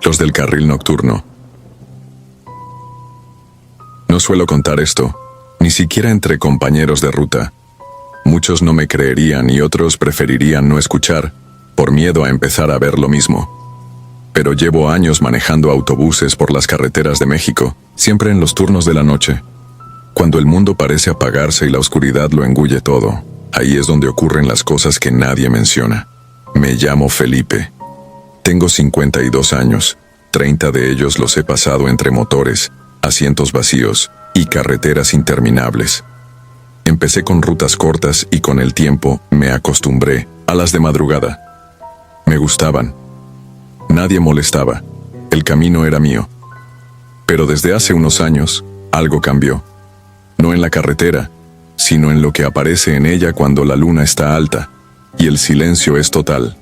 Los del carril nocturno. No suelo contar esto, ni siquiera entre compañeros de ruta. Muchos no me creerían y otros preferirían no escuchar, por miedo a empezar a ver lo mismo. Pero llevo años manejando autobuses por las carreteras de México, siempre en los turnos de la noche. Cuando el mundo parece apagarse y la oscuridad lo engulle todo, ahí es donde ocurren las cosas que nadie menciona. Me llamo Felipe. Tengo 52 años, 30 de ellos los he pasado entre motores, asientos vacíos y carreteras interminables. Empecé con rutas cortas y con el tiempo me acostumbré a las de madrugada. Me gustaban. Nadie molestaba. El camino era mío. Pero desde hace unos años, algo cambió. No en la carretera, sino en lo que aparece en ella cuando la luna está alta y el silencio es total.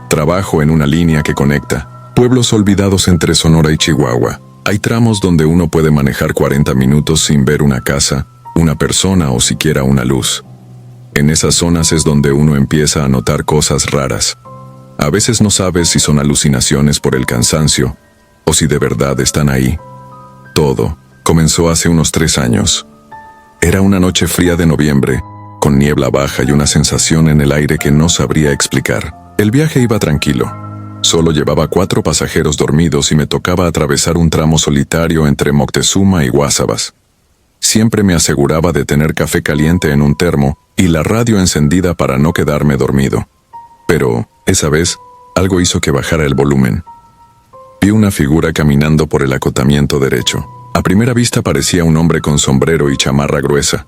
Trabajo en una línea que conecta pueblos olvidados entre Sonora y Chihuahua. Hay tramos donde uno puede manejar 40 minutos sin ver una casa, una persona o siquiera una luz. En esas zonas es donde uno empieza a notar cosas raras. A veces no sabes si son alucinaciones por el cansancio o si de verdad están ahí. Todo comenzó hace unos 3 años. Era una noche fría de noviembre, con niebla baja y una sensación en el aire que no sabría explicar. El viaje iba tranquilo. Solo llevaba 4 pasajeros dormidos y me tocaba atravesar un tramo solitario entre Moctezuma y Guásabas. Siempre me aseguraba de tener café caliente en un termo y la radio encendida para no quedarme dormido. Pero, esa vez, algo hizo que bajara el volumen. Vi una figura caminando por el acotamiento derecho. A primera vista parecía un hombre con sombrero y chamarra gruesa,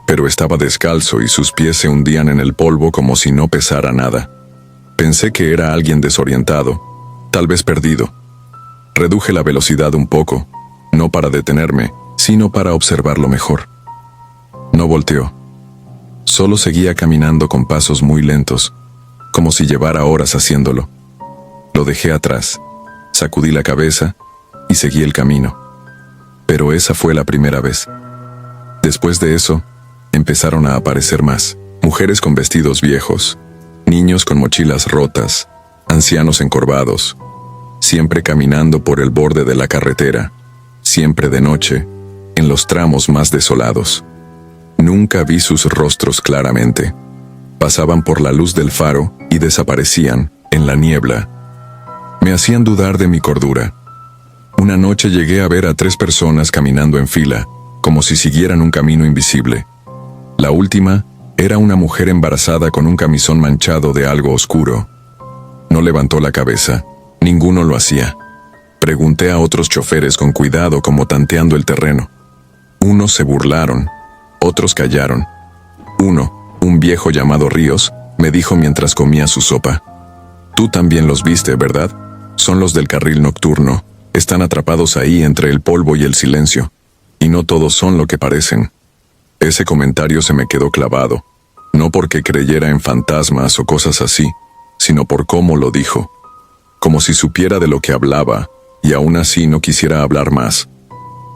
pero estaba descalzo y sus pies se hundían en el polvo como si no pesara nada. Pensé que era alguien desorientado, tal vez perdido. Reduje la velocidad un poco, no para detenerme, sino para observarlo mejor. No volteó. Solo seguía caminando con pasos muy lentos, como si llevara horas haciéndolo. Lo dejé atrás, sacudí la cabeza y seguí el camino. Pero esa fue la primera vez. Después de eso, empezaron a aparecer más. Mujeres con vestidos viejos, niños con mochilas rotas, ancianos encorvados, siempre caminando por el borde de la carretera, siempre de noche, en los tramos más desolados. Nunca vi sus rostros claramente. Pasaban por la luz del faro y desaparecían en la niebla. Me hacían dudar de mi cordura. Una noche llegué a ver a 3 personas caminando en fila, como si siguieran un camino invisible. La última era una mujer embarazada con un camisón manchado de algo oscuro. No levantó la cabeza. Ninguno lo hacía. Pregunté a otros choferes con cuidado, como tanteando el terreno. Unos se burlaron, otros callaron. Uno, un viejo llamado Ríos, me dijo mientras comía su sopa: «Tú también los viste, ¿verdad? Son los del carril nocturno. Están atrapados ahí entre el polvo y el silencio. Y no todos son lo que parecen». Ese comentario se me quedó clavado, no porque creyera en fantasmas o cosas así, sino por cómo lo dijo. Como si supiera de lo que hablaba, y aún así no quisiera hablar más.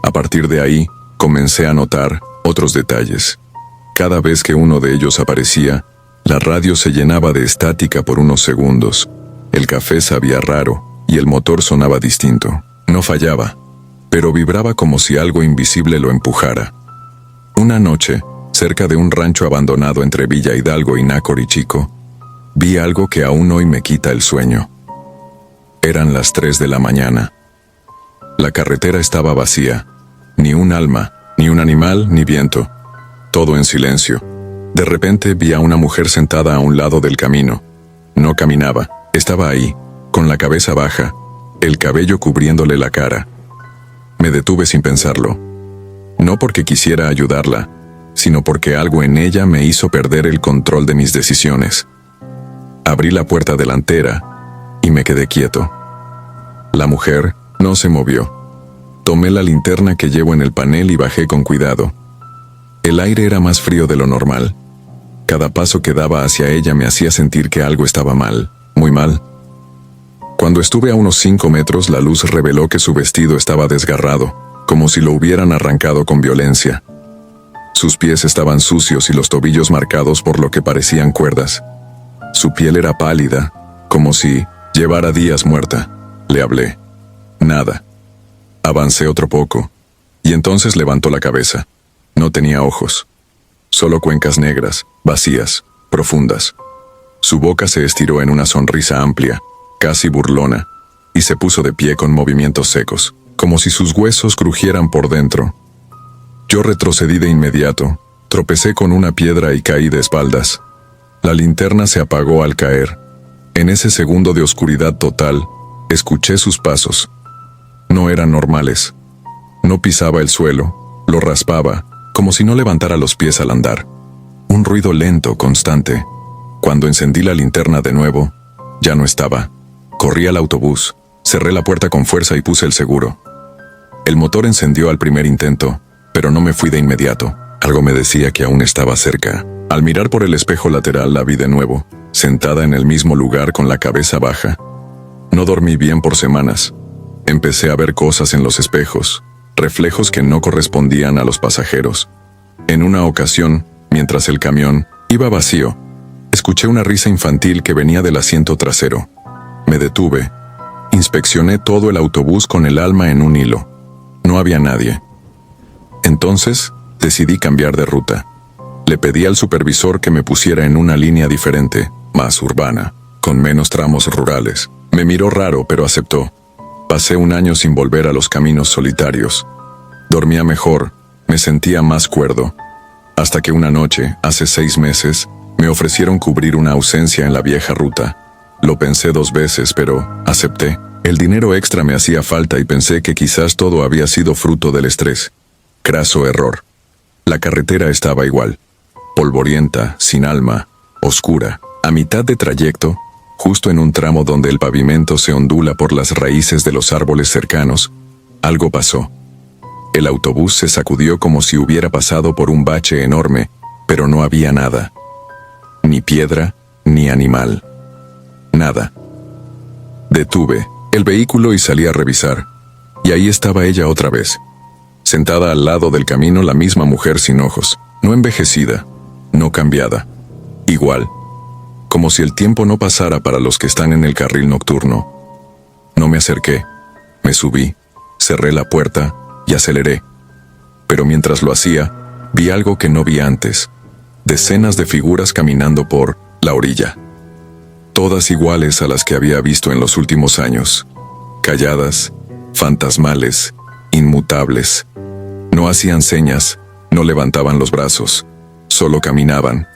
A partir de ahí, comencé a notar otros detalles. Cada vez que uno de ellos aparecía, la radio se llenaba de estática por unos segundos. El café sabía raro, y el motor sonaba distinto. No fallaba, pero vibraba como si algo invisible lo empujara. Una noche, cerca de un rancho abandonado entre Villa Hidalgo y Nácori Chico, vi algo que aún hoy me quita el sueño. Eran las 3 de la mañana. La carretera estaba vacía. Ni un alma, ni un animal, ni viento. Todo en silencio. De repente vi a una mujer sentada a un lado del camino. No caminaba, estaba ahí, con la cabeza baja, el cabello cubriéndole la cara. Me detuve sin pensarlo. No porque quisiera ayudarla, sino porque algo en ella me hizo perder el control de mis decisiones. Abrí la puerta delantera y me quedé quieto. La mujer no se movió. Tomé la linterna que llevo en el panel y bajé con cuidado. El aire era más frío de lo normal. Cada paso que daba hacia ella me hacía sentir que algo estaba mal, muy mal. Cuando estuve a unos 5 metros, la luz reveló que su vestido estaba desgarrado, como si lo hubieran arrancado con violencia. Sus pies estaban sucios y los tobillos marcados por lo que parecían cuerdas. Su piel era pálida, como si llevara días muerta. Le hablé. Nada. Avancé otro poco, y entonces levantó la cabeza. No tenía ojos, solo cuencas negras, vacías, profundas. Su boca se estiró en una sonrisa amplia, casi burlona, y se puso de pie con movimientos secos, como si sus huesos crujieran por dentro. Yo retrocedí de inmediato, tropecé con una piedra y caí de espaldas. La linterna se apagó al caer. En ese segundo de oscuridad total, escuché sus pasos. No eran normales. No pisaba el suelo, lo raspaba, como si no levantara los pies al andar. Un ruido lento, constante. Cuando encendí la linterna de nuevo, ya no estaba. Corrí al autobús, cerré la puerta con fuerza y puse el seguro. El motor encendió al primer intento, pero no me fui de inmediato. Algo me decía que aún estaba cerca. Al mirar por el espejo lateral la vi de nuevo, sentada en el mismo lugar con la cabeza baja. No dormí bien por semanas. Empecé a ver cosas en los espejos, reflejos que no correspondían a los pasajeros. En una ocasión, mientras el camión iba vacío, escuché una risa infantil que venía del asiento trasero. Me detuve. Inspeccioné todo el autobús con el alma en un hilo. No había nadie. Entonces, decidí cambiar de ruta. Le pedí al supervisor que me pusiera en una línea diferente, más urbana, con menos tramos rurales. Me miró raro, pero aceptó. Pasé un año sin volver a los caminos solitarios. Dormía mejor, me sentía más cuerdo. Hasta que una noche, hace 6 meses, me ofrecieron cubrir una ausencia en la vieja ruta. Lo pensé 2 veces, pero acepté. El dinero extra me hacía falta y pensé que quizás todo había sido fruto del estrés. Craso error. La carretera estaba igual. Polvorienta, sin alma, oscura. A mitad de trayecto, justo en un tramo donde el pavimento se ondula por las raíces de los árboles cercanos, algo pasó. El autobús se sacudió como si hubiera pasado por un bache enorme, pero no había nada. Ni piedra, ni animal. Nada. Detuve el vehículo y salí a revisar. Y ahí estaba ella otra vez. Sentada al lado del camino, la misma mujer sin ojos, no envejecida, no cambiada. Igual. Como si el tiempo no pasara para los que están en el carril nocturno. No me acerqué. Me subí, cerré la puerta y aceleré. Pero mientras lo hacía, vi algo que no vi antes. Decenas de figuras caminando por la orilla. Todas iguales a las que había visto en los últimos años. Calladas, fantasmales, inmutables. No hacían señas, no levantaban los brazos, solo caminaban.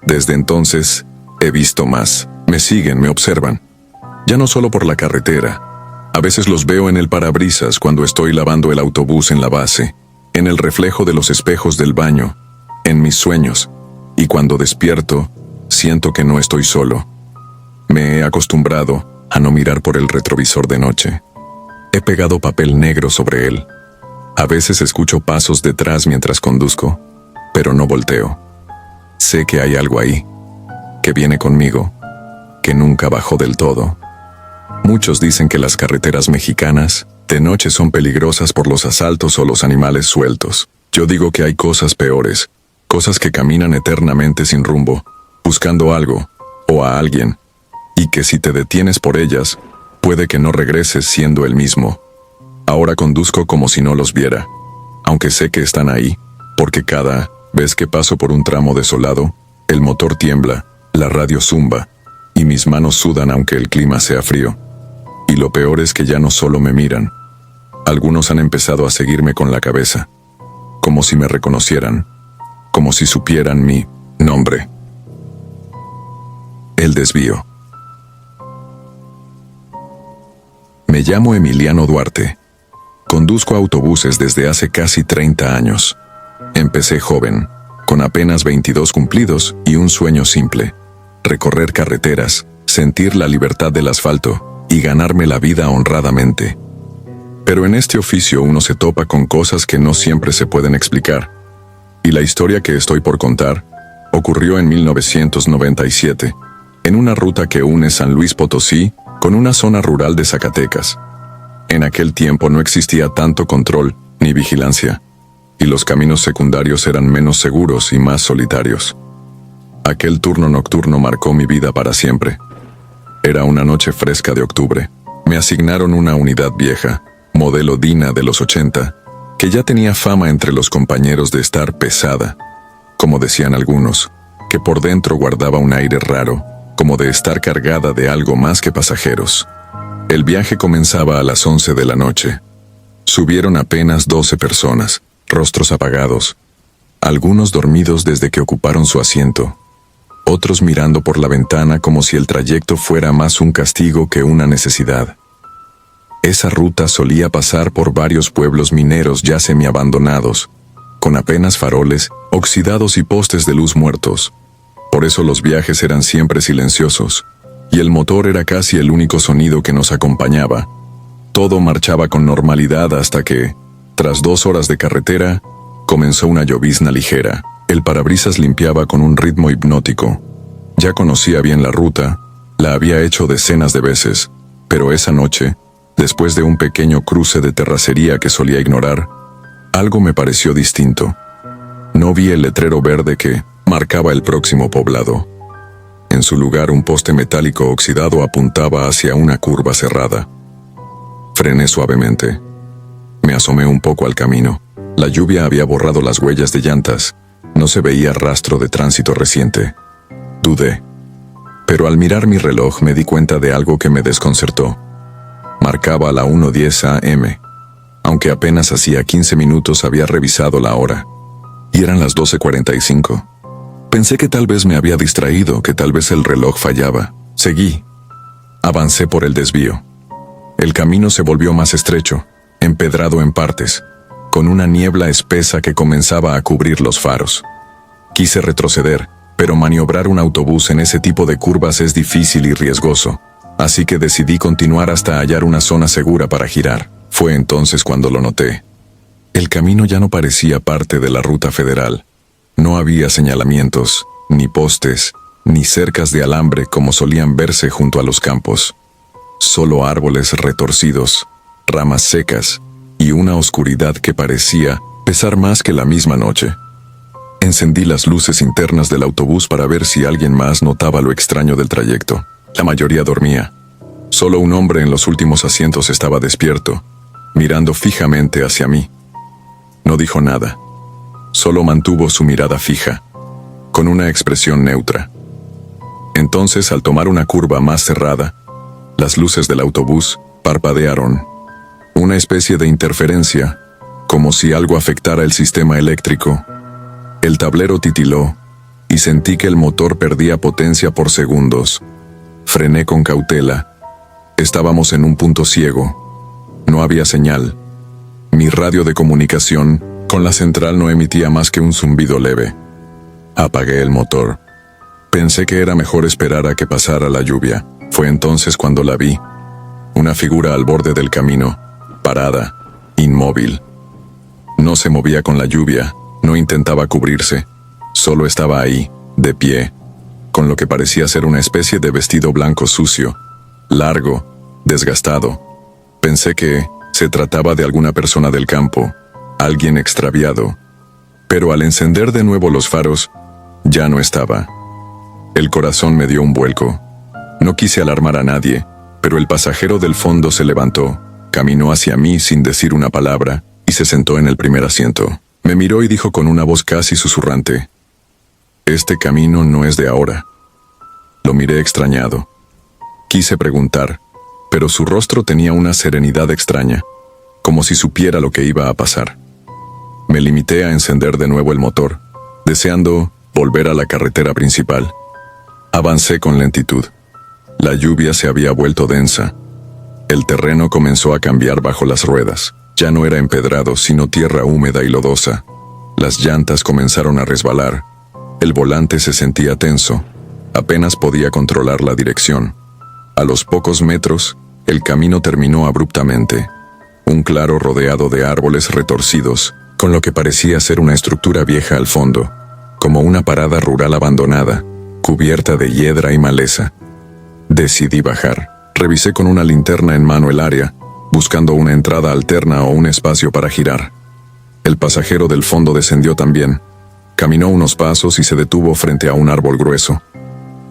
Desde entonces, he visto más. Me siguen, me observan. Ya no solo por la carretera. A veces los veo en el parabrisas cuando estoy lavando el autobús en la base, en el reflejo de los espejos del baño, en mis sueños, y cuando despierto, siento que no estoy solo. Me he acostumbrado a no mirar por el retrovisor de noche. He pegado papel negro sobre él. A veces escucho pasos detrás mientras conduzco, pero no volteo. Sé que hay algo ahí, que viene conmigo, que nunca bajó del todo. Muchos dicen que las carreteras mexicanas de noche son peligrosas por los asaltos o los animales sueltos. Yo digo que hay cosas peores, cosas que caminan eternamente sin rumbo, buscando algo o a alguien, y que si te detienes por ellas, puede que no regreses siendo el mismo. Ahora conduzco como si no los viera, aunque sé que están ahí, porque cada vez que paso por un tramo desolado, el motor tiembla, la radio zumba, y mis manos sudan aunque el clima sea frío. Y lo peor es que ya no solo me miran. Algunos han empezado a seguirme con la cabeza, como si me reconocieran, como si supieran mi nombre. El desvío. Me llamo Emiliano Duarte. Conduzco autobuses desde hace casi 30 años. Empecé joven, con apenas 22 cumplidos y un sueño simple: recorrer carreteras, sentir la libertad del asfalto y ganarme la vida honradamente. Pero en este oficio uno se topa con cosas que no siempre se pueden explicar. Y la historia que estoy por contar ocurrió en 1997, en una ruta que une San Luis Potosí con una zona rural de Zacatecas. En aquel tiempo no existía tanto control ni vigilancia, y los caminos secundarios eran menos seguros y más solitarios. Aquel turno nocturno marcó mi vida para siempre. Era una noche fresca de octubre. Me asignaron una unidad vieja, modelo Dina de los 80, que ya tenía fama entre los compañeros de estar pesada, como decían algunos, que por dentro guardaba un aire raro, como de estar cargada de algo más que pasajeros. El viaje comenzaba a las 11 de la noche. Subieron apenas 12 personas, rostros apagados, algunos dormidos desde que ocuparon su asiento, otros mirando por la ventana como si el trayecto fuera más un castigo que una necesidad. Esa ruta solía pasar por varios pueblos mineros ya semiabandonados, con apenas faroles, oxidados y postes de luz muertos. Por eso los viajes eran siempre silenciosos, y el motor era casi el único sonido que nos acompañaba. Todo marchaba con normalidad hasta que, tras 2 horas de carretera, comenzó una llovizna ligera. El parabrisas limpiaba con un ritmo hipnótico. Ya conocía bien la ruta, la había hecho decenas de veces, pero esa noche, después de un pequeño cruce de terracería que solía ignorar, algo me pareció distinto. No vi el letrero verde que marcaba el próximo poblado. En su lugar, un poste metálico oxidado apuntaba hacia una curva cerrada. Frené suavemente. Me asomé un poco al camino. La lluvia había borrado las huellas de llantas. No se veía rastro de tránsito reciente. Dudé. Pero al mirar mi reloj me di cuenta de algo que me desconcertó. Marcaba la 1:10 a.m., aunque apenas hacía 15 minutos había revisado la hora, y eran las 12:45. Pensé que tal vez me había distraído, que tal vez el reloj fallaba. Seguí. Avancé por el desvío. El camino se volvió más estrecho, empedrado en partes, con una niebla espesa que comenzaba a cubrir los faros. Quise retroceder, pero maniobrar un autobús en ese tipo de curvas es difícil y riesgoso, así que decidí continuar hasta hallar una zona segura para girar. Fue entonces cuando lo noté. El camino ya no parecía parte de la ruta federal. No había señalamientos, ni postes, ni cercas de alambre como solían verse junto a los campos. Solo árboles retorcidos, ramas secas y una oscuridad que parecía pesar más que la misma noche. Encendí las luces internas del autobús para ver si alguien más notaba lo extraño del trayecto. La mayoría dormía. Solo un hombre en los últimos asientos estaba despierto, mirando fijamente hacia mí. No dijo nada. Solo mantuvo su mirada fija, con una expresión neutra. Entonces, al tomar una curva más cerrada, las luces del autobús parpadearon. Una especie de interferencia, como si algo afectara el sistema eléctrico. El tablero titiló, y sentí que el motor perdía potencia por segundos. Frené con cautela. Estábamos en un punto ciego. No había señal. Mi radio de comunicación con la central no emitía más que un zumbido leve. Apagué el motor. Pensé que era mejor esperar a que pasara la lluvia. Fue entonces cuando la vi. Una figura al borde del camino, parada, inmóvil. No se movía con la lluvia, no intentaba cubrirse. Solo estaba ahí, de pie, con lo que parecía ser una especie de vestido blanco sucio, largo, desgastado. Pensé que se trataba de alguna persona del campo, alguien extraviado. Pero al encender de nuevo los faros, ya no estaba. El corazón me dio un vuelco. No quise alarmar a nadie, pero el pasajero del fondo se levantó, caminó hacia mí sin decir una palabra y se sentó en el primer asiento. Me miró y dijo con una voz casi susurrante: «Este camino no es de ahora». Lo miré extrañado. Quise preguntar, pero su rostro tenía una serenidad extraña, como si supiera lo que iba a pasar. Me limité a encender de nuevo el motor, deseando volver a la carretera principal. Avancé con lentitud. La lluvia se había vuelto densa. El terreno comenzó a cambiar bajo las ruedas. Ya no era empedrado, sino tierra húmeda y lodosa. Las llantas comenzaron a resbalar. El volante se sentía tenso. Apenas podía controlar la dirección. A los pocos metros, el camino terminó abruptamente. Un claro rodeado de árboles retorcidos, con lo que parecía ser una estructura vieja al fondo, como una parada rural abandonada, cubierta de hiedra y maleza. Decidí bajar. Revisé con una linterna en mano el área, buscando una entrada alterna o un espacio para girar. El pasajero del fondo descendió también. Caminó unos pasos y se detuvo frente a un árbol grueso.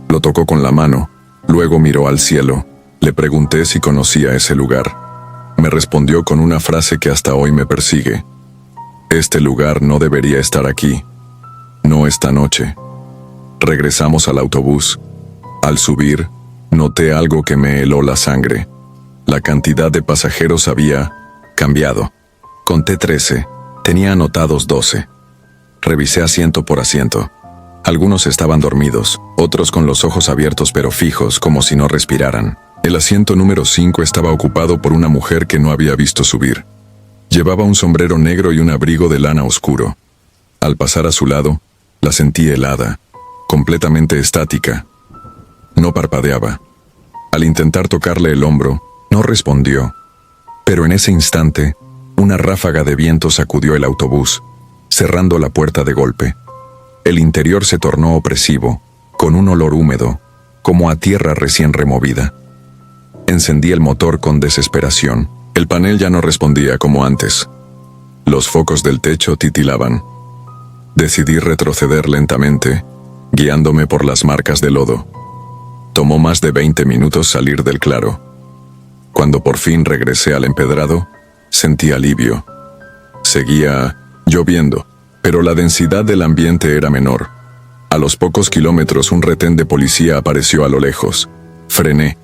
Lo tocó con la mano, luego miró al cielo. Le pregunté si conocía ese lugar. Me respondió con una frase que hasta hoy me persigue. Este lugar no debería estar aquí. No esta noche. Regresamos al autobús. Al subir, noté algo que me heló la sangre. La cantidad de pasajeros había cambiado. Conté 13. Tenía anotados 12. Revisé asiento por asiento. Algunos estaban dormidos, otros con los ojos abiertos pero fijos, como si no respiraran. El asiento número 5 estaba ocupado por una mujer que no había visto subir. Llevaba un sombrero negro y un abrigo de lana oscuro. Al pasar a su lado, la sentí helada, completamente estática. No parpadeaba. Al intentar tocarle el hombro, no respondió. Pero en ese instante, una ráfaga de viento sacudió el autobús, cerrando la puerta de golpe. El interior se tornó opresivo, con un olor húmedo, como a tierra recién removida. Encendí el motor con desesperación. El panel ya no respondía como antes. Los focos del techo titilaban. Decidí retroceder lentamente, guiándome por las marcas de lodo. Tomó más de 20 minutos salir del claro. Cuando por fin regresé al empedrado, sentí alivio. Seguía lloviendo, pero la densidad del ambiente era menor. A los pocos kilómetros un retén de policía apareció a lo lejos. Frené.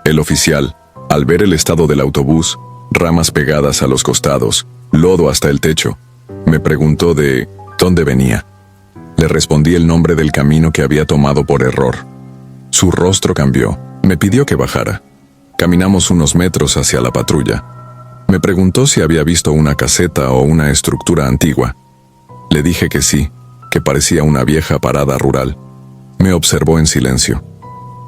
El oficial, al ver el estado del autobús, ramas pegadas a los costados, lodo hasta el techo, me preguntó de dónde venía. Le respondí el nombre del camino que había tomado por error. Su rostro cambió. Me pidió que bajara. Caminamos unos metros hacia la patrulla. Me preguntó si había visto una caseta o una estructura antigua. Le dije que sí, que parecía una vieja parada rural. Me observó en silencio.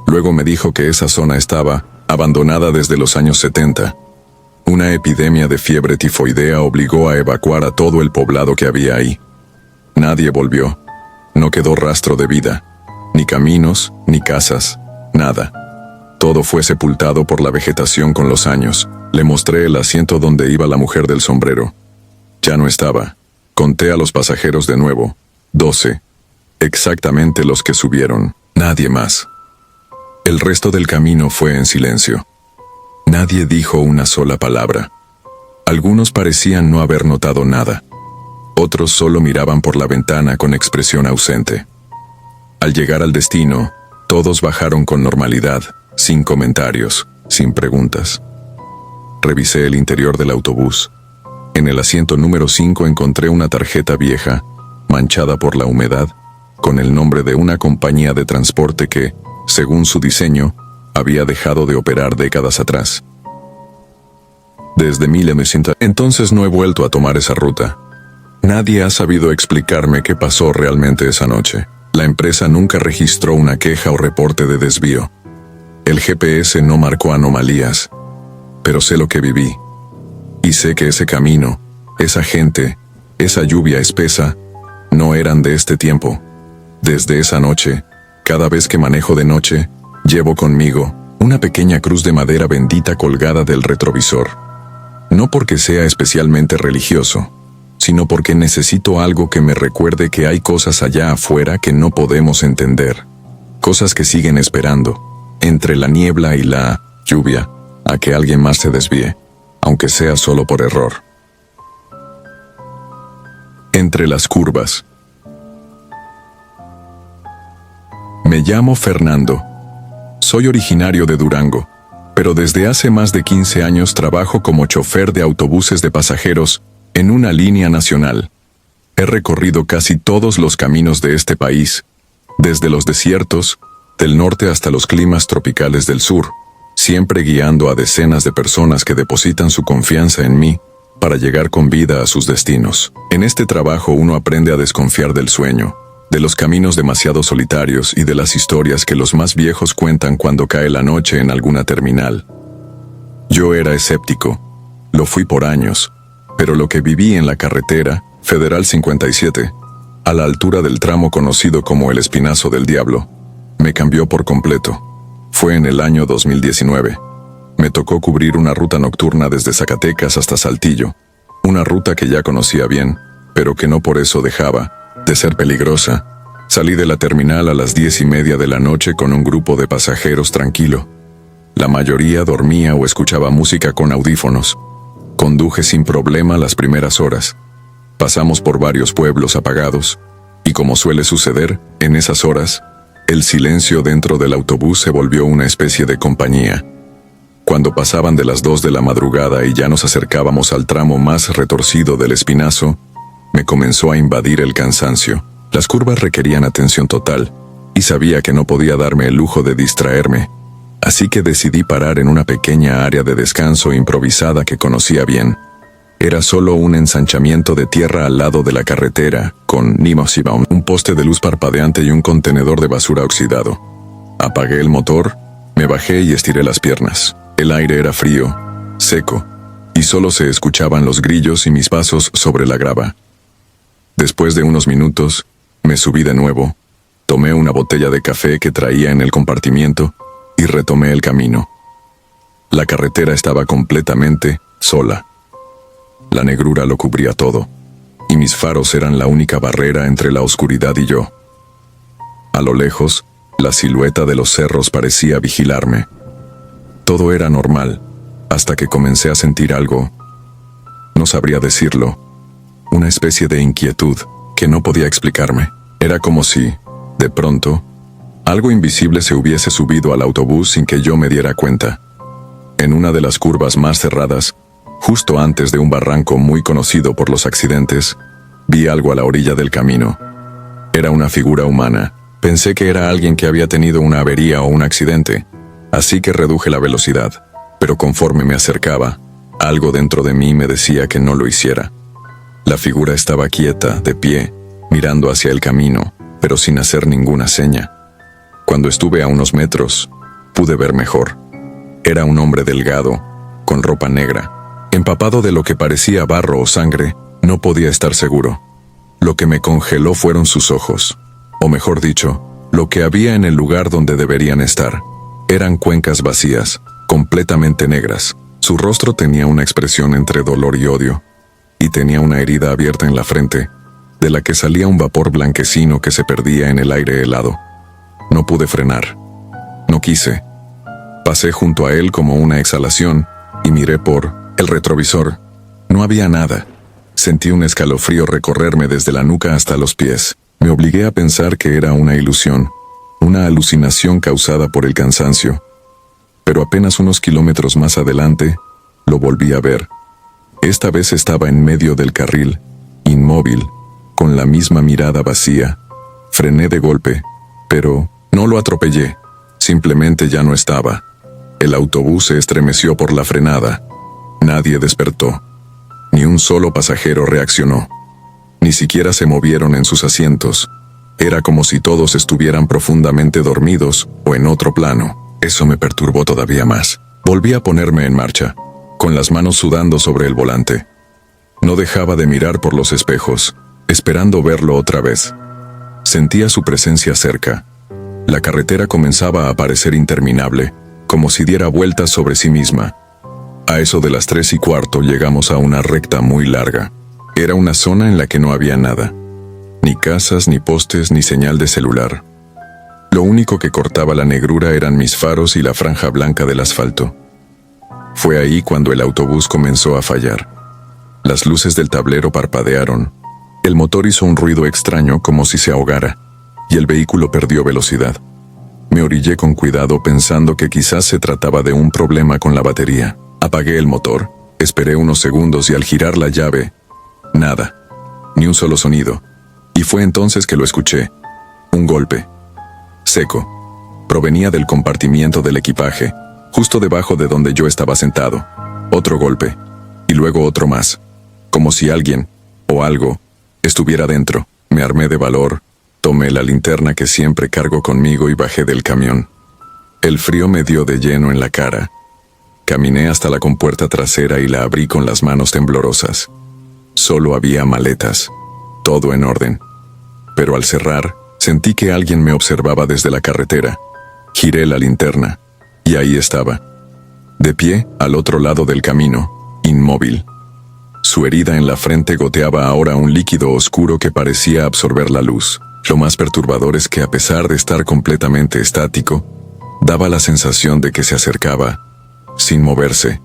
Luego me dijo que esa zona estaba abandonada desde los años 70. Una epidemia de fiebre tifoidea obligó a evacuar a todo el poblado que había ahí. Nadie volvió. No quedó rastro de vida. Ni caminos, ni casas, nada. Todo fue sepultado por la vegetación con los años. Le mostré el asiento donde iba la mujer del sombrero. Ya no estaba. Conté a los pasajeros de nuevo. 12. Exactamente los que subieron. Nadie más. El resto del camino fue en silencio. Nadie dijo una sola palabra. Algunos parecían no haber notado nada. Otros solo miraban por la ventana con expresión ausente. Al llegar al destino, todos bajaron con normalidad, sin comentarios, sin preguntas. Revisé el interior del autobús. En el asiento número 5 encontré una tarjeta vieja, manchada por la humedad, con el nombre de una compañía de transporte que, según su diseño, había dejado de operar décadas atrás. Desde 1900, entonces no he vuelto a tomar esa ruta. Nadie ha sabido explicarme qué pasó realmente esa noche. La empresa nunca registró una queja o reporte de desvío. El GPS no marcó anomalías, pero sé lo que viví. Y sé que ese camino, esa gente, esa lluvia espesa, no eran de este tiempo. Desde esa noche, cada vez que manejo de noche, llevo conmigo una pequeña cruz de madera bendita colgada del retrovisor. No porque sea especialmente religioso, sino porque necesito algo que me recuerde que hay cosas allá afuera que no podemos entender. Cosas que siguen esperando, entre la niebla y la lluvia, a que alguien más se desvíe, aunque sea solo por error. Entre las curvas. Me llamo Fernando. Soy originario de Durango, pero desde hace más de 15 años trabajo como chofer de autobuses de pasajeros en una línea nacional. He recorrido casi todos los caminos de este país, desde los desiertos, del norte hasta los climas tropicales del sur, siempre guiando a decenas de personas que depositan su confianza en mí para llegar con vida a sus destinos. En este trabajo uno aprende a desconfiar del sueño, de los caminos demasiado solitarios y de las historias que los más viejos cuentan cuando cae la noche en alguna terminal. Yo era escéptico, lo fui por años, pero lo que viví en la carretera, Federal 57, a la altura del tramo conocido como el Espinazo del Diablo, me cambió por completo. Fue en el año 2019. Me tocó cubrir una ruta nocturna desde Zacatecas hasta Saltillo, una ruta que ya conocía bien, pero que no por eso dejaba de ser peligrosa. Salí de la terminal a las 10:30 de la noche con un grupo de pasajeros tranquilo. La mayoría dormía o escuchaba música con audífonos. Conduje sin problema las primeras horas. Pasamos por varios pueblos apagados, y como suele suceder, en esas horas, el silencio dentro del autobús se volvió una especie de compañía. Cuando pasaban de las 2 de la madrugada y ya nos acercábamos al tramo más retorcido del Espinazo, me comenzó a invadir el cansancio. Las curvas requerían atención total, y sabía que no podía darme el lujo de distraerme, así que decidí parar en una pequeña área de descanso improvisada que conocía bien. Era solo un ensanchamiento de tierra al lado de la carretera, con un poste de luz parpadeante y un contenedor de basura oxidado. Apagué el motor, me bajé y estiré las piernas. El aire era frío, seco, y solo se escuchaban los grillos y mis pasos sobre la grava. Después de unos minutos, me subí de nuevo, tomé una botella de café que traía en el compartimiento y retomé el camino. La carretera estaba completamente sola. La negrura lo cubría todo, y mis faros eran la única barrera entre la oscuridad y yo. A lo lejos, la silueta de los cerros parecía vigilarme. Todo era normal, hasta que comencé a sentir algo, no sabría decirlo, una especie de inquietud que no podía explicarme. Era como si, de pronto, algo invisible se hubiese subido al autobús sin que yo me diera cuenta. En una de las curvas más cerradas, justo antes de un barranco muy conocido por los accidentes, vi algo a la orilla del camino. Era una figura humana. Pensé que era alguien que había tenido una avería o un accidente, así que reduje la velocidad, pero conforme me acercaba, algo dentro de mí me decía que no lo hiciera. La figura estaba quieta, de pie, mirando hacia el camino, pero sin hacer ninguna seña. Cuando estuve a unos metros, pude ver mejor. Era un hombre delgado, con ropa negra, empapado de lo que parecía barro o sangre. No podía estar seguro. Lo que me congeló fueron sus ojos, o mejor dicho, lo que había en el lugar donde deberían estar. Eran cuencas vacías, completamente negras. Su rostro tenía una expresión entre dolor y odio, y tenía una herida abierta en la frente, de la que salía un vapor blanquecino que se perdía en el aire helado. No pude frenar. No quise. Pasé junto a él como una exhalación, y miré por el retrovisor. No había nada. Sentí un escalofrío recorrerme desde la nuca hasta los pies. Me obligué a pensar que era una ilusión, una alucinación causada por el cansancio. Pero apenas unos kilómetros más adelante, lo volví a ver. Esta vez estaba en medio del carril, inmóvil, con la misma mirada vacía. Frené de golpe, pero no lo atropellé. Simplemente ya no estaba. El autobús se estremeció por la frenada. Nadie despertó. Ni un solo pasajero reaccionó. Ni siquiera se movieron en sus asientos. Era como si todos estuvieran profundamente dormidos o en otro plano. Eso me perturbó todavía más. Volví a ponerme en marcha, con las manos sudando sobre el volante. No dejaba de mirar por los espejos, esperando verlo otra vez. Sentía su presencia cerca. La carretera comenzaba a parecer interminable, como si diera vueltas sobre sí misma. A eso de las 3:15 llegamos a una recta muy larga. Era una zona en la que no había nada. Ni casas, ni postes, ni señal de celular. Lo único que cortaba la negrura eran mis faros y la franja blanca del asfalto. Fue ahí cuando el autobús comenzó a fallar. Las luces del tablero parpadearon. El motor hizo un ruido extraño como si se ahogara, y el vehículo perdió velocidad. Me orillé con cuidado pensando que quizás se trataba de un problema con la batería. Apagué el motor, esperé unos segundos y al girar la llave, nada, ni un solo sonido. Y fue entonces que lo escuché. Un golpe. Seco. Provenía del compartimiento del equipaje, justo debajo de donde yo estaba sentado. Otro golpe. Y luego otro más. Como si alguien, o algo, estuviera dentro. Me armé de valor, tomé la linterna que siempre cargo conmigo y bajé del camión. El frío me dio de lleno en la cara. Caminé hasta la compuerta trasera y la abrí con las manos temblorosas. Solo había maletas. Todo en orden. Pero al cerrar, sentí que alguien me observaba desde la carretera. Giré la linterna, y ahí estaba. De pie, al otro lado del camino, inmóvil. Su herida en la frente goteaba ahora un líquido oscuro que parecía absorber la luz. Lo más perturbador es que a pesar de estar completamente estático, Daba la sensación de que se acercaba, sin moverse.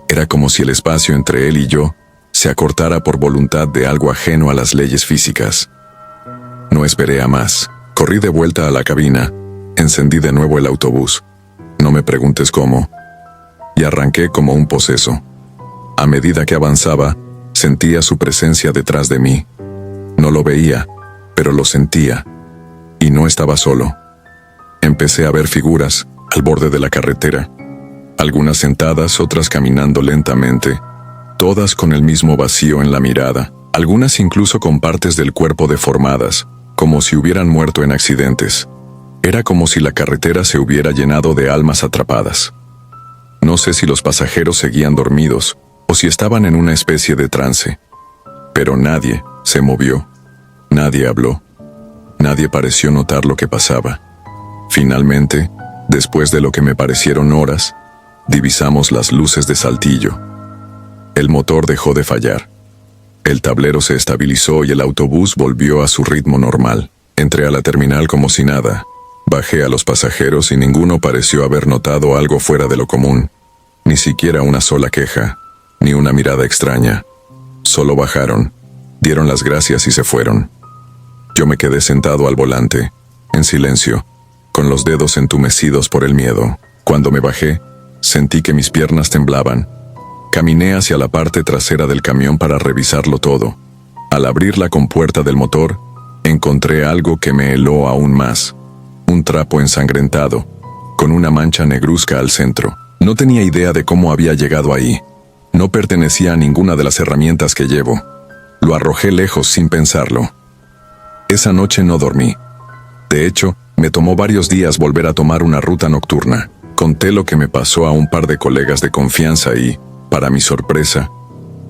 Era como si el espacio entre él y yo se acortara por voluntad de algo ajeno a las leyes físicas. No esperé a más. Corrí de vuelta a la cabina, encendí de nuevo el autobús. No me preguntes cómo. Y arranqué como un poseso. A medida que avanzaba, sentía su presencia detrás de mí. No lo veía, pero lo sentía. Y no estaba solo. Empecé a ver figuras al borde de la carretera. Algunas sentadas, otras caminando lentamente, todas con el mismo vacío en la mirada, algunas incluso con partes del cuerpo deformadas, como si hubieran muerto en accidentes. Era como si la carretera se hubiera llenado de almas atrapadas. No sé si los pasajeros seguían dormidos o si estaban en una especie de trance. Pero nadie se movió, nadie habló, nadie pareció notar lo que pasaba. Finalmente, después de lo que me parecieron horas, divisamos las luces de Saltillo. El motor dejó de fallar. El tablero se estabilizó y el autobús volvió a su ritmo normal. Entré a la terminal como si nada. Bajé a los pasajeros y ninguno pareció haber notado algo fuera de lo común. Ni siquiera una sola queja, ni una mirada extraña. Solo bajaron, dieron las gracias y se fueron. Yo me quedé sentado al volante, en silencio, con los dedos entumecidos por el miedo. Cuando me bajé, sentí que mis piernas temblaban. Caminé hacia la parte trasera del camión para revisarlo todo. Al abrir la compuerta del motor, encontré algo que me heló aún más. Un trapo ensangrentado, con una mancha negruzca al centro. No tenía idea de cómo había llegado ahí. No pertenecía a ninguna de las herramientas que llevo. Lo arrojé lejos sin pensarlo. Esa noche no dormí. De hecho, me tomó varios días volver a tomar una ruta nocturna. Conté lo que me pasó a un par de colegas de confianza y, para mi sorpresa,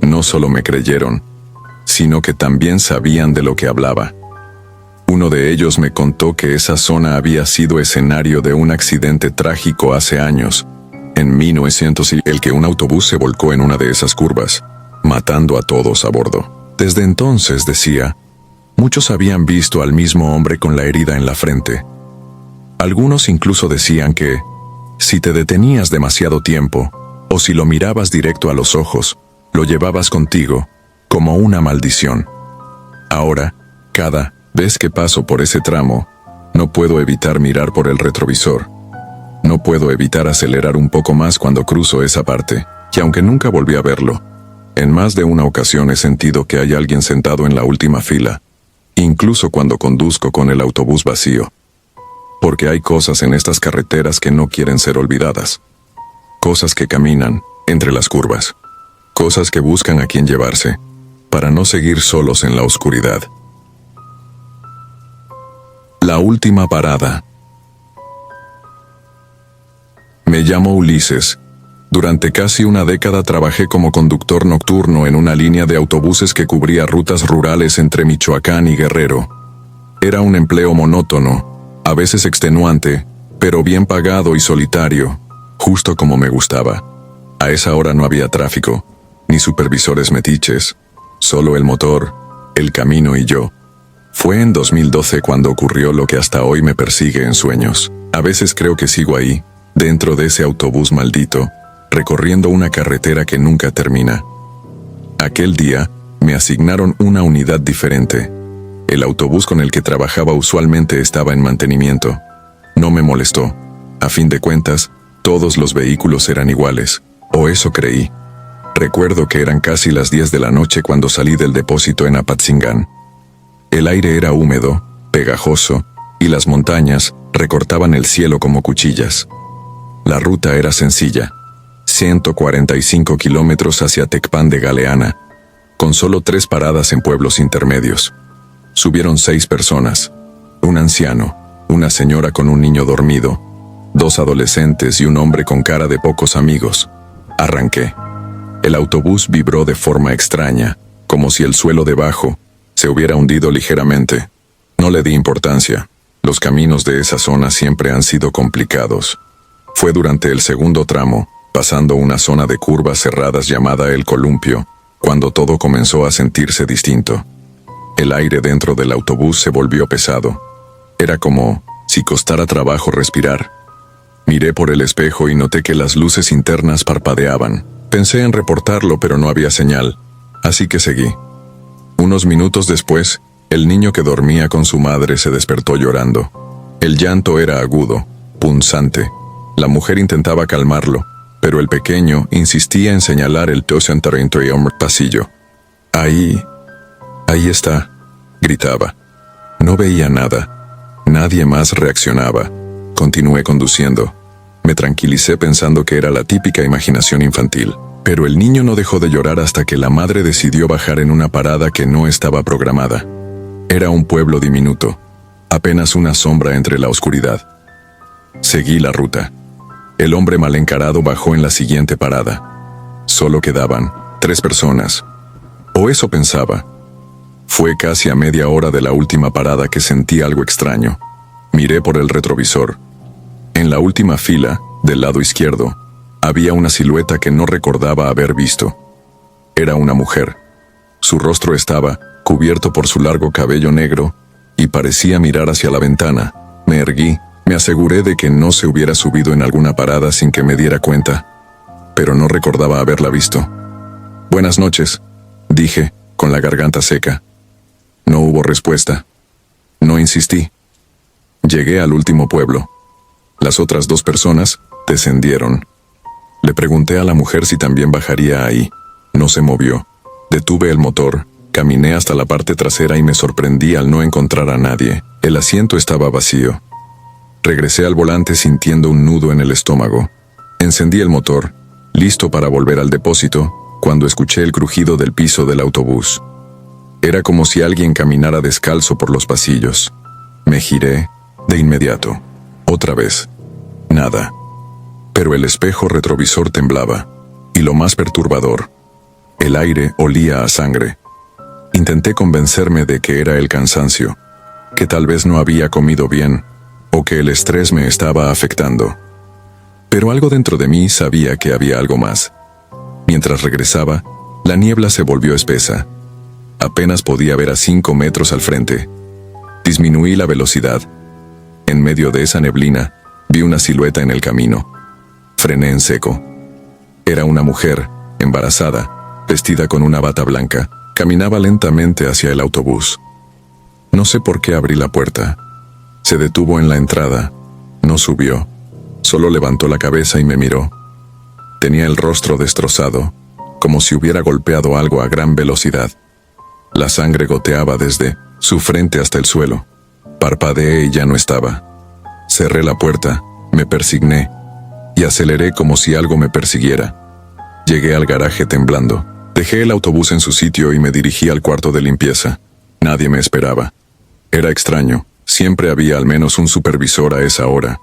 no solo me creyeron, sino que también sabían de lo que hablaba. Uno de ellos me contó que esa zona había sido escenario de un accidente trágico hace años, en 1900, y el que un autobús se volcó en una de esas curvas, matando a todos a bordo. Desde entonces, decía, muchos habían visto al mismo hombre con la herida en la frente. Algunos incluso decían que, si te detenías demasiado tiempo, o si lo mirabas directo a los ojos, lo llevabas contigo, como una maldición. Ahora, cada vez que paso por ese tramo, no puedo evitar mirar por el retrovisor. No puedo evitar acelerar un poco más cuando cruzo esa parte, y aunque nunca volví a verlo, en más de una ocasión he sentido que hay alguien sentado en la última fila, incluso cuando conduzco con el autobús vacío. Porque hay cosas en estas carreteras que no quieren ser olvidadas. Cosas que caminan entre las curvas. Cosas que buscan a quien llevarse, para no seguir solos en la oscuridad. La última parada. Me llamo Ulises. Durante casi una década trabajé como conductor nocturno en una línea de autobuses que cubría rutas rurales entre Michoacán y Guerrero. Era un empleo monótono, a veces extenuante, pero bien pagado y solitario, justo como me gustaba. A esa hora no había tráfico, ni supervisores metiches, solo el motor, el camino y yo. Fue en 2012 cuando ocurrió lo que hasta hoy me persigue en sueños. A veces creo que sigo ahí, dentro de ese autobús maldito, recorriendo una carretera que nunca termina. Aquel día, me asignaron una unidad diferente. El autobús con el que trabajaba usualmente estaba en mantenimiento. No me molestó. A fin de cuentas, todos los vehículos eran iguales, o eso creí. Recuerdo que eran casi las 10 de la noche cuando salí del depósito en Apatzingán. El aire era húmedo, pegajoso, y las montañas recortaban el cielo como cuchillas. La ruta era sencilla, 145 kilómetros hacia Tecpan de Galeana, con solo 3 paradas en pueblos intermedios. Subieron 6 personas, un anciano, una señora con un niño dormido, 2 adolescentes y un hombre con cara de pocos amigos. Arranqué. El autobús vibró de forma extraña, como si el suelo debajo se hubiera hundido ligeramente. No le di importancia. Los caminos de esa zona siempre han sido complicados. Fue durante el segundo tramo, pasando una zona de curvas cerradas llamada El Columpio, cuando todo comenzó a sentirse distinto. El aire dentro del autobús se volvió pesado. Era como si costara trabajo respirar. Miré por el espejo y noté que las luces internas parpadeaban. Pensé en reportarlo, pero no había señal, así que seguí. Unos minutos después, el niño que dormía con su madre se despertó llorando. El llanto era agudo, punzante. La mujer intentaba calmarlo, pero el pequeño insistía en señalar el pasillo. Ahí está, gritaba. No veía nada. Nadie más reaccionaba. Continué conduciendo. Me tranquilicé pensando que era la típica imaginación infantil. Pero el niño no dejó de llorar hasta que la madre decidió bajar en una parada que no estaba programada. Era un pueblo diminuto, apenas una sombra entre la oscuridad. Seguí la ruta. El hombre mal encarado bajó en la siguiente parada. Solo quedaban 3 personas. O eso pensaba. Fue casi a media hora de la última parada que sentí algo extraño. Miré por el retrovisor. En la última fila, del lado izquierdo, había una silueta que no recordaba haber visto. Era una mujer. Su rostro estaba cubierto por su largo cabello negro y parecía mirar hacia la ventana. Me erguí, me aseguré de que no se hubiera subido en alguna parada sin que me diera cuenta, pero no recordaba haberla visto. «Buenas noches», dije, con la garganta seca. No hubo respuesta. No insistí. Llegué al último pueblo. Las otras 2 personas descendieron. Le pregunté a la mujer si también bajaría ahí. No se movió. Detuve el motor, caminé hasta la parte trasera y me sorprendí al no encontrar a nadie. El asiento estaba vacío. Regresé al volante sintiendo un nudo en el estómago. Encendí el motor, listo para volver al depósito, cuando escuché el crujido del piso del autobús. Era como si alguien caminara descalzo por los pasillos. Me giré de inmediato. Otra vez. Nada. Pero el espejo retrovisor temblaba, y lo más perturbador, el aire olía a sangre. Intenté convencerme de que era el cansancio, que tal vez no había comido bien, o que el estrés me estaba afectando. Pero algo dentro de mí sabía que había algo más. Mientras regresaba, la niebla se volvió espesa. Apenas podía ver a 5 metros al frente. Disminuí la velocidad. En medio de esa neblina, vi una silueta en el camino. Frené en seco. Era una mujer, embarazada, vestida con una bata blanca. Caminaba lentamente hacia el autobús. No sé por qué abrí la puerta. Se detuvo en la entrada. No subió. Solo levantó la cabeza y me miró. Tenía el rostro destrozado, como si hubiera golpeado algo a gran velocidad. La sangre goteaba desde su frente hasta el suelo. Parpadeé y ya no estaba. Cerré la puerta, me persigné y aceleré como si algo me persiguiera. Llegué al garaje temblando. Dejé el autobús en su sitio y me dirigí al cuarto de limpieza. Nadie me esperaba. Era extraño, siempre había al menos un supervisor a esa hora.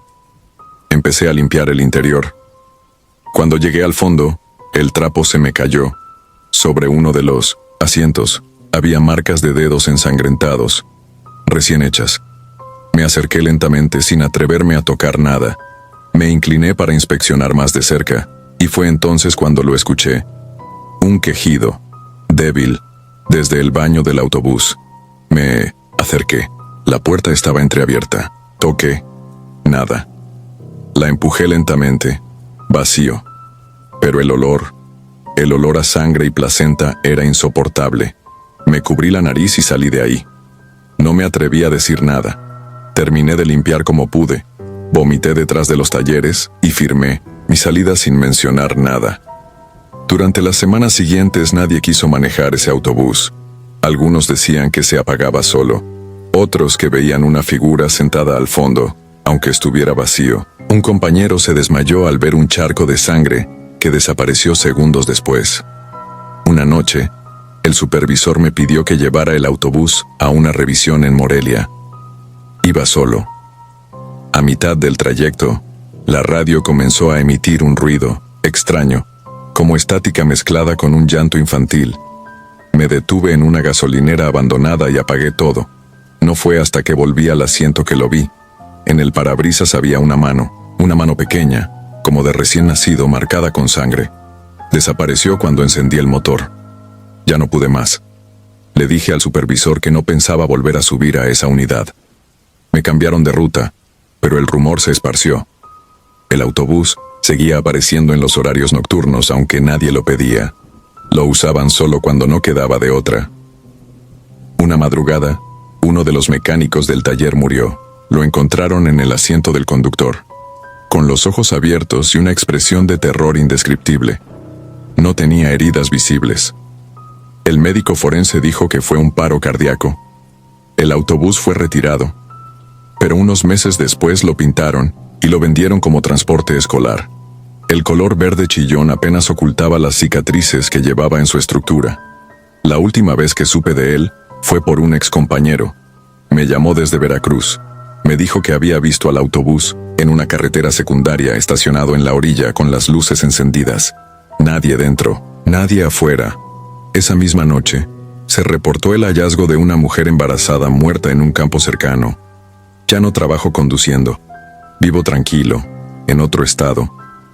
Empecé a limpiar el interior. Cuando llegué al fondo, el trapo se me cayó. Sobre uno de los asientos había marcas de dedos ensangrentados, recién hechas. Me acerqué lentamente sin atreverme a tocar nada. Me incliné para inspeccionar más de cerca, y fue entonces cuando lo escuché. Un quejido, débil, desde el baño del autobús. Me acerqué. La puerta estaba entreabierta. Toqué. Nada. La empujé lentamente. Vacío. Pero el olor a sangre y placenta era insoportable. Me cubrí la nariz y salí de ahí. No me atreví a decir nada. Terminé de limpiar como pude. Vomité detrás de los talleres y firmé mi salida sin mencionar nada. Durante las semanas siguientes nadie quiso manejar ese autobús. Algunos decían que se apagaba solo. Otros que veían una figura sentada al fondo, aunque estuviera vacío. Un compañero se desmayó al ver un charco de sangre que desapareció segundos después. Una noche, el supervisor me pidió que llevara el autobús a una revisión en Morelia. Iba solo. A mitad del trayecto, la radio comenzó a emitir un ruido extraño, como estática mezclada con un llanto infantil. Me detuve en una gasolinera abandonada y apagué todo. No fue hasta que volví al asiento que lo vi. En el parabrisas había una mano pequeña, como de recién nacido, marcada con sangre. Desapareció cuando encendí el motor. Ya no pude más. Le dije al supervisor que no pensaba volver a subir a esa unidad. Me cambiaron de ruta, pero el rumor se esparció. El autobús seguía apareciendo en los horarios nocturnos aunque nadie lo pedía. Lo usaban solo cuando no quedaba de otra. Una madrugada, uno de los mecánicos del taller murió. Lo encontraron en el asiento del conductor, con los ojos abiertos y una expresión de terror indescriptible. No tenía heridas visibles. El médico forense dijo que fue un paro cardíaco. El autobús fue retirado, pero unos meses después lo pintaron y lo vendieron como transporte escolar. El color verde chillón apenas ocultaba las cicatrices que llevaba en su estructura. La última vez que supe de él fue por un excompañero. Me llamó desde Veracruz. Me dijo que había visto al autobús en una carretera secundaria estacionado en la orilla con las luces encendidas. Nadie dentro, nadie afuera. Esa misma noche, se reportó el hallazgo de una mujer embarazada muerta en un campo cercano. Ya no trabajo conduciendo. Vivo tranquilo, en otro estado,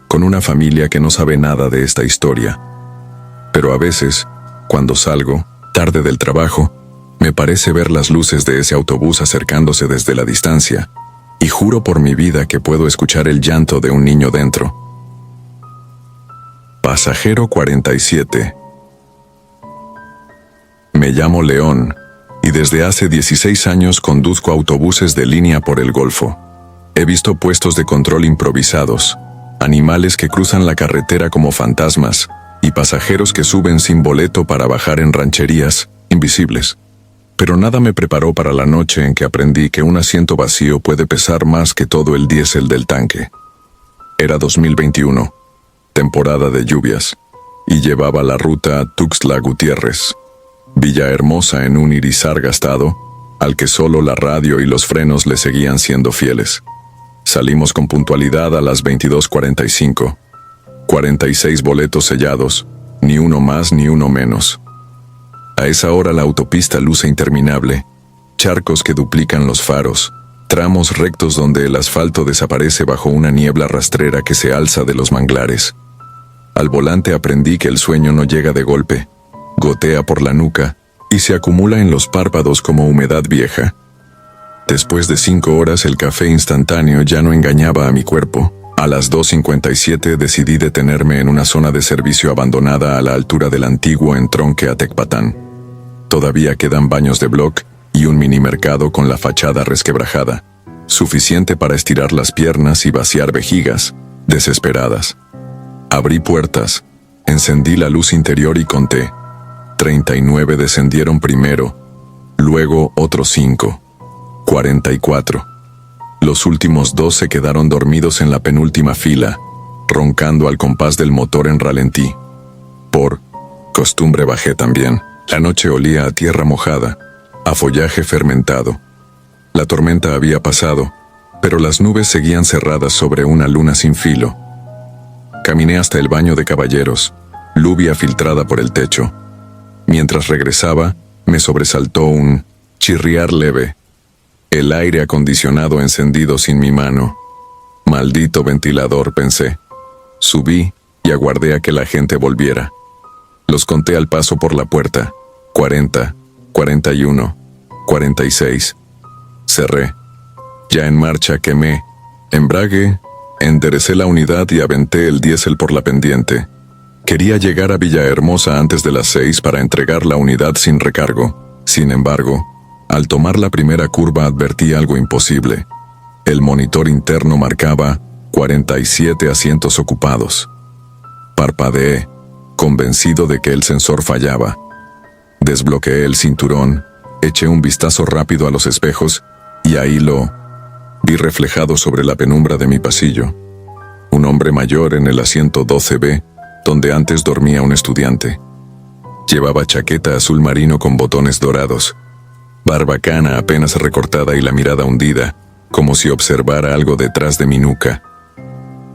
con una familia que no sabe nada de esta historia. Pero a veces, cuando salgo, tarde del trabajo, me parece ver las luces de ese autobús acercándose desde la distancia, y juro por mi vida que puedo escuchar el llanto de un niño dentro. Pasajero 47. Me llamo León, y desde hace 16 años conduzco autobuses de línea por el Golfo. He visto puestos de control improvisados, animales que cruzan la carretera como fantasmas, y pasajeros que suben sin boleto para bajar en rancherías invisibles. Pero nada me preparó para la noche en que aprendí que un asiento vacío puede pesar más que todo el diésel del tanque. Era 2021, temporada de lluvias, y llevaba la ruta Tuxtla-Gutiérrez, Villahermosa en un Irizar gastado, al que solo la radio y los frenos le seguían siendo fieles. Salimos con puntualidad a las 22:45. 46 boletos sellados, ni uno más ni uno menos. A esa hora la autopista luce interminable, charcos que duplican los faros, tramos rectos donde el asfalto desaparece bajo una niebla rastrera que se alza de los manglares. Al volante aprendí que el sueño no llega de golpe, gotea por la nuca y se acumula en los párpados como humedad vieja. Después de 5 horas el café instantáneo ya no engañaba a mi cuerpo. A las 2:57 decidí detenerme en una zona de servicio abandonada a la altura del antiguo entronque a Tecpatán. Todavía quedan baños de bloc y un mini mercado con la fachada resquebrajada, suficiente para estirar las piernas y vaciar vejigas, desesperadas. Abrí puertas, encendí la luz interior y conté. 39 descendieron primero, luego otros 5. 44. Los últimos 2 se quedaron dormidos en la penúltima fila, roncando al compás del motor en ralentí. Por costumbre bajé también. La noche olía a tierra mojada, a follaje fermentado. La tormenta había pasado, pero las nubes seguían cerradas sobre una luna sin filo. Caminé hasta el baño de caballeros, lluvia filtrada por el techo. Mientras regresaba, me sobresaltó un chirriar leve. El aire acondicionado encendido sin mi mano. Maldito ventilador, pensé. Subí y aguardé a que la gente volviera. Los conté al paso por la puerta. 40, 41, 46. Cerré. Ya en marcha quemé, embragué, enderecé la unidad y aventé el diésel por la pendiente. Quería llegar a Villahermosa antes de las 6 para entregar la unidad sin recargo. Sin embargo, al tomar la primera curva advertí algo imposible. El monitor interno marcaba 47 asientos ocupados. Parpadeé, convencido de que el sensor fallaba. Desbloqueé el cinturón, eché un vistazo rápido a los espejos y ahí lo vi reflejado sobre la penumbra de mi pasillo. Un hombre mayor en el asiento 12B, donde antes dormía un estudiante. Llevaba chaqueta azul marino con botones dorados, barbacana apenas recortada y la mirada hundida, como si observara algo detrás de mi nuca.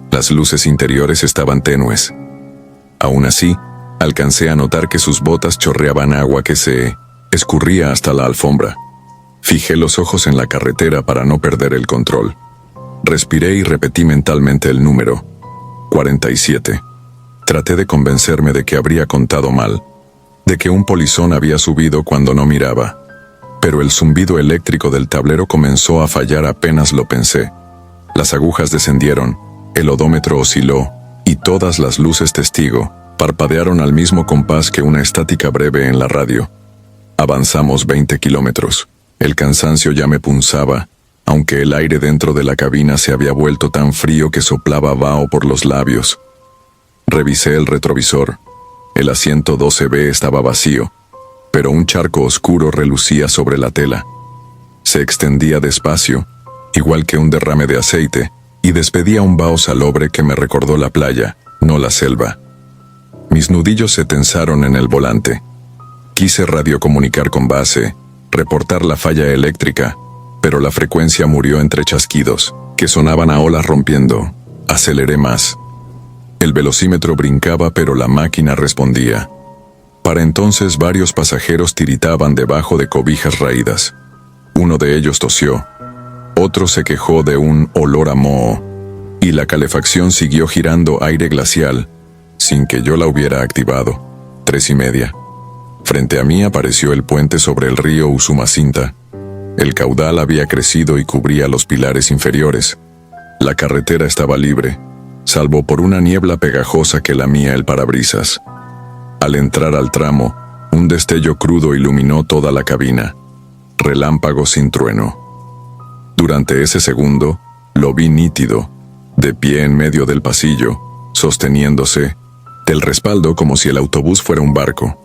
Las luces interiores estaban tenues. Aún así, alcancé a notar que sus botas chorreaban agua que se escurría hasta la alfombra. Fijé los ojos en la carretera para no perder el control. Respiré y repetí mentalmente el número. 47. Traté de convencerme de que habría contado mal, de que un polizón había subido cuando no miraba. Pero el zumbido eléctrico del tablero comenzó a fallar apenas lo pensé. Las agujas descendieron, El odómetro osciló, y todas las luces testigo parpadearon al mismo compás que una estática breve en la radio. Avanzamos 20 kilómetros. El cansancio ya me punzaba, aunque el aire dentro de la cabina se había vuelto tan frío que soplaba vaho por los labios. Revisé el retrovisor. El asiento 12B estaba vacío, pero un charco oscuro relucía sobre la tela. Se extendía despacio, igual que un derrame de aceite, y despedía un vaho salobre que me recordó la playa, no la selva. Mis nudillos se tensaron en el volante. Quise radiocomunicar con base, reportar la falla eléctrica, pero la frecuencia murió entre chasquidos, que sonaban a olas rompiendo. Aceleré más. El velocímetro brincaba, pero la máquina respondía. Para entonces varios pasajeros tiritaban debajo de cobijas raídas. Uno de ellos tosió. Otro se quejó de un olor a moho, y la calefacción siguió girando aire glacial, sin que yo la hubiera activado. 3:30. Frente a mí apareció el puente sobre el río Usumacinta. El caudal había crecido y cubría los pilares inferiores. La carretera estaba libre, salvo por una niebla pegajosa que lamía el parabrisas. Al entrar al tramo, un destello crudo iluminó toda la cabina. Relámpago sin trueno. Durante ese segundo, lo vi nítido, de pie en medio del pasillo, sosteniéndose del respaldo como si el autobús fuera un barco.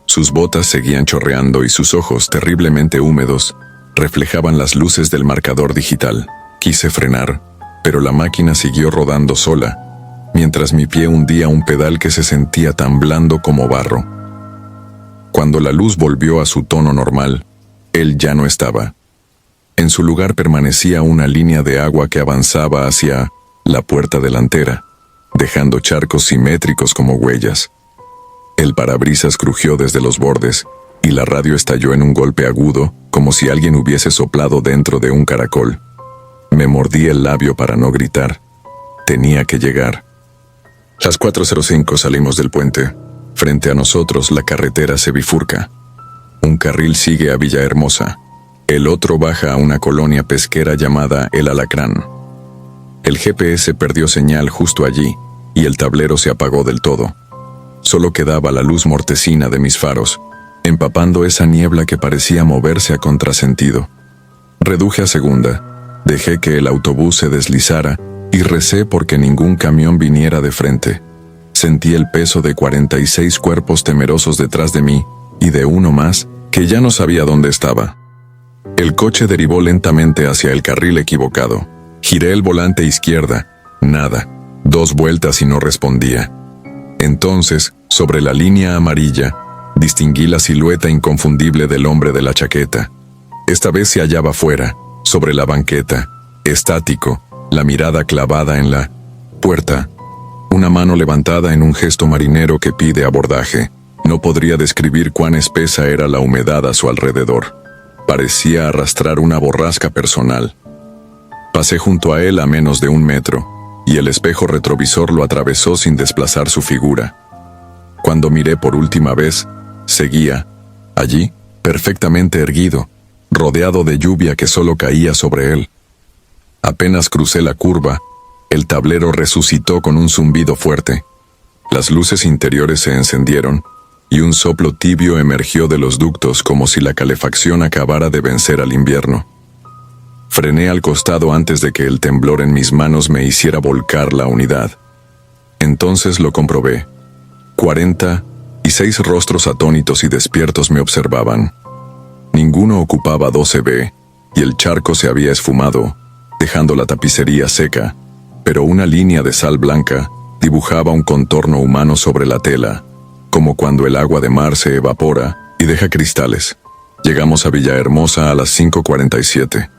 Sus botas seguían chorreando y sus ojos, terriblemente húmedos, reflejaban las luces del marcador digital. Quise frenar, pero la máquina siguió rodando sola, mientras mi pie hundía un pedal que se sentía tan blando como barro. Cuando la luz volvió a su tono normal, él ya no estaba. En su lugar permanecía una línea de agua que avanzaba hacia la puerta delantera, dejando charcos simétricos como huellas. El parabrisas crujió desde los bordes, y la radio estalló en un golpe agudo, como si alguien hubiese soplado dentro de un caracol. Me mordí el labio para no gritar. Tenía que llegar. Las 4:05 salimos del puente. Frente a nosotros la carretera se bifurca. Un carril sigue a Villahermosa. El otro baja a una colonia pesquera llamada El Alacrán. El GPS perdió señal justo allí, y el tablero se apagó del todo. Solo quedaba la luz mortecina de mis faros, empapando esa niebla que parecía moverse a contrasentido. Reduje a segunda, dejé que el autobús se deslizara y recé porque ningún camión viniera de frente. Sentí el peso de 46 cuerpos temerosos detrás de mí, y de uno más, que ya no sabía dónde estaba. El coche derivó lentamente hacia el carril equivocado. Giré el volante izquierda. Nada. 2 vueltas y no respondía. Entonces, sobre la línea amarilla, distinguí la silueta inconfundible del hombre de la chaqueta. Esta vez se hallaba fuera, sobre la banqueta, estático, la mirada clavada en la puerta, una mano levantada en un gesto marinero que pide abordaje. No podría describir cuán espesa era la humedad a su alrededor. Parecía arrastrar una borrasca personal. Pasé junto a él a menos de 1 metro, y el espejo retrovisor lo atravesó sin desplazar su figura. Cuando miré por última vez, seguía, allí, perfectamente erguido, rodeado de lluvia que solo caía sobre él. Apenas crucé la curva, el tablero resucitó con un zumbido fuerte. Las luces interiores se encendieron, y un soplo tibio emergió de los ductos como si la calefacción acabara de vencer al invierno. Frené al costado antes de que el temblor en mis manos me hiciera volcar la unidad. Entonces lo comprobé. 46 rostros atónitos y despiertos me observaban. Ninguno ocupaba 12B, y el charco se había esfumado, dejando la tapicería seca, pero una línea de sal blanca dibujaba un contorno humano sobre la tela, como cuando el agua de mar se evapora y deja cristales. Llegamos a Villahermosa a las 5:47.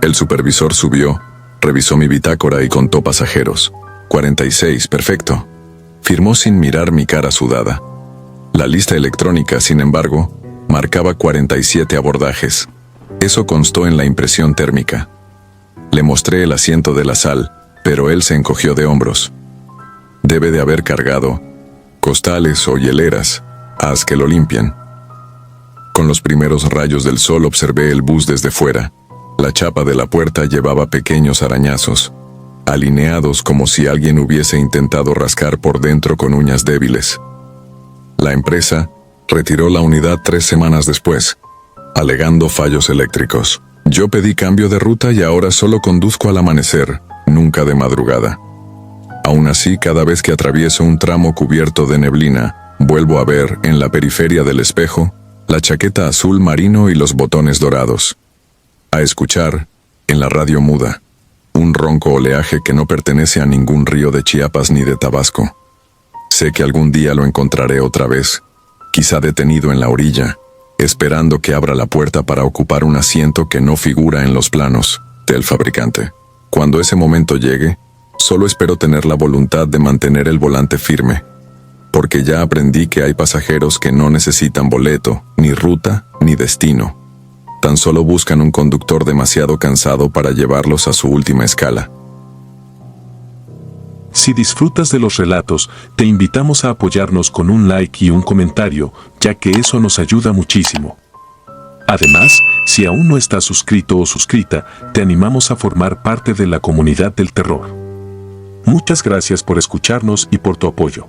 El supervisor subió, revisó mi bitácora y contó pasajeros. 46, perfecto. Firmó sin mirar mi cara sudada. La lista electrónica, sin embargo, marcaba 47 abordajes. Eso constó en la impresión térmica. Le mostré el asiento de la sal, pero él se encogió de hombros. Debe de haber cargado costales o hieleras, haz que lo limpian. Con los primeros rayos del sol observé el bus desde fuera. La chapa de la puerta llevaba pequeños arañazos. alineados como si alguien hubiese intentado rascar por dentro con uñas débiles. La empresa retiró la unidad 3 semanas después, alegando fallos eléctricos. Yo pedí cambio de ruta y ahora solo conduzco al amanecer, nunca de madrugada. Aún así, cada vez que atravieso un tramo cubierto de neblina, vuelvo a ver, en la periferia del espejo, la chaqueta azul marino y los botones dorados. A escuchar, en la radio muda, un ronco oleaje que no pertenece a ningún río de Chiapas ni de Tabasco. Sé que algún día lo encontraré otra vez, quizá detenido en la orilla, esperando que abra la puerta para ocupar un asiento que no figura en los planos del fabricante. Cuando ese momento llegue, solo espero tener la voluntad de mantener el volante firme, porque ya aprendí que hay pasajeros que no necesitan boleto, ni ruta, ni destino. Tan solo buscan un conductor demasiado cansado para llevarlos a su última escala. Si disfrutas de los relatos, te invitamos a apoyarnos con un like y un comentario, ya que eso nos ayuda muchísimo. Además, si aún no estás suscrito o suscrita, te animamos a formar parte de la comunidad del terror. Muchas gracias por escucharnos y por tu apoyo.